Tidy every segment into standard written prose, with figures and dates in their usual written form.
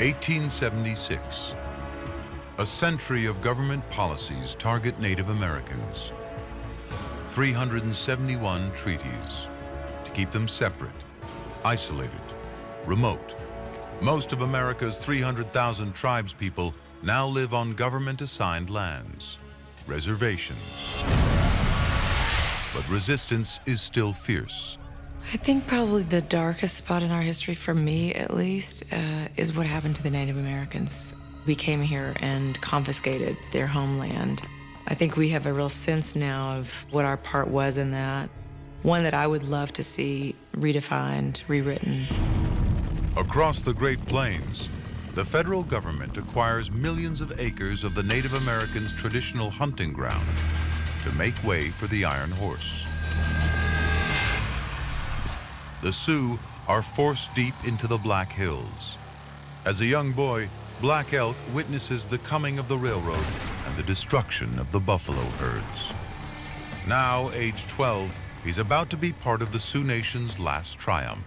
1876. A century of government policies target Native Americans. 371 treaties to keep them separate, isolated, remote. Most of America's 300,000 tribespeople now live on government-assigned lands, reservations. But resistance is still fierce. I think probably the darkest spot in our history, for me at least, is what happened to the Native Americans. We came here and confiscated their homeland. I think we have a real sense now of what our part was in that. One that I would love to see redefined, rewritten. Across the Great Plains, the federal government acquires millions of acres of the Native Americans' traditional hunting ground to make way for the Iron Horse. The Sioux are forced deep into the Black Hills. As a young boy, Black Elk witnesses the coming of the railroad and the destruction of the buffalo herds. Now, age 12, he's about to be part of the Sioux Nation's last triumph.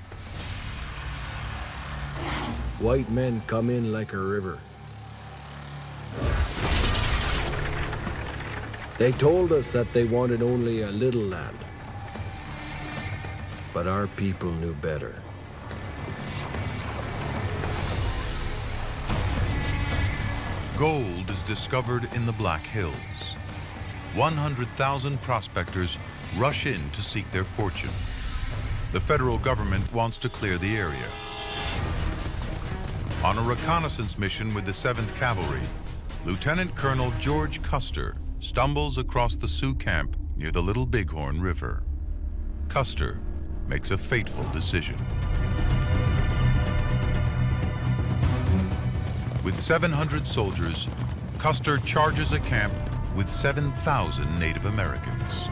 White men come in like a river. They told us that they wanted only a little land. But our people knew better. Gold is discovered in the Black Hills. 100,000 prospectors rush in to seek their fortune. The federal government wants to clear the area. On a reconnaissance mission with the 7th Cavalry, Lieutenant Colonel George Custer stumbles across the Sioux camp near the Little Bighorn River. Custer makes a fateful decision. With 700 soldiers, Custer charges a camp with 7,000 Native Americans.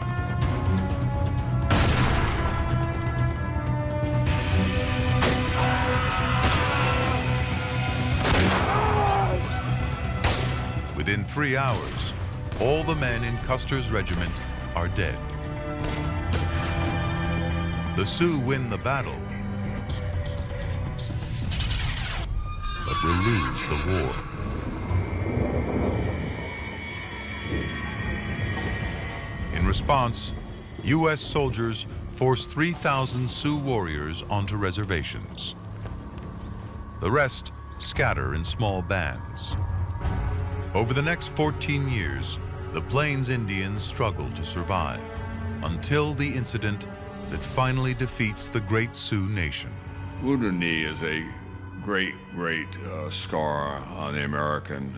Within 3 hours, all the men in Custer's regiment are dead. The Sioux win the battle, but will lose the war. In response, U.S. soldiers force 3,000 Sioux warriors onto reservations. The rest scatter in small bands. Over the next 14 years, the Plains Indians struggle to survive until the incident that finally defeats the Great Sioux Nation. Wounded Knee is a great scar on the American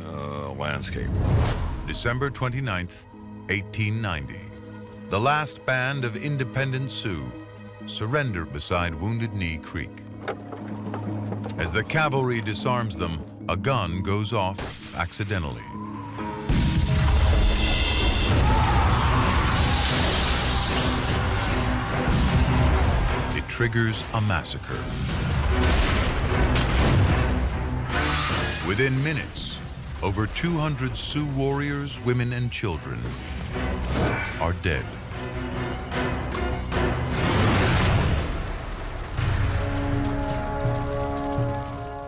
landscape. December 29th, 1890. The last band of independent Sioux surrender beside Wounded Knee Creek. As the cavalry disarms them, a gun goes off accidentally. It triggers a massacre. Within minutes, over 200 Sioux warriors, women, and children are dead.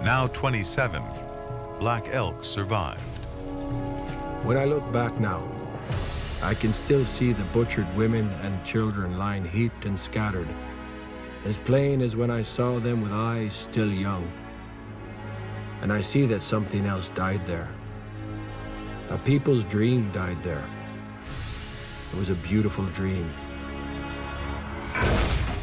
Now 27, Black Elk survived. When I look back now, I can still see the butchered women and children lying heaped and scattered, as plain as when I saw them with eyes still young. And I see that something else died there. A people's dream died there. It was a beautiful dream.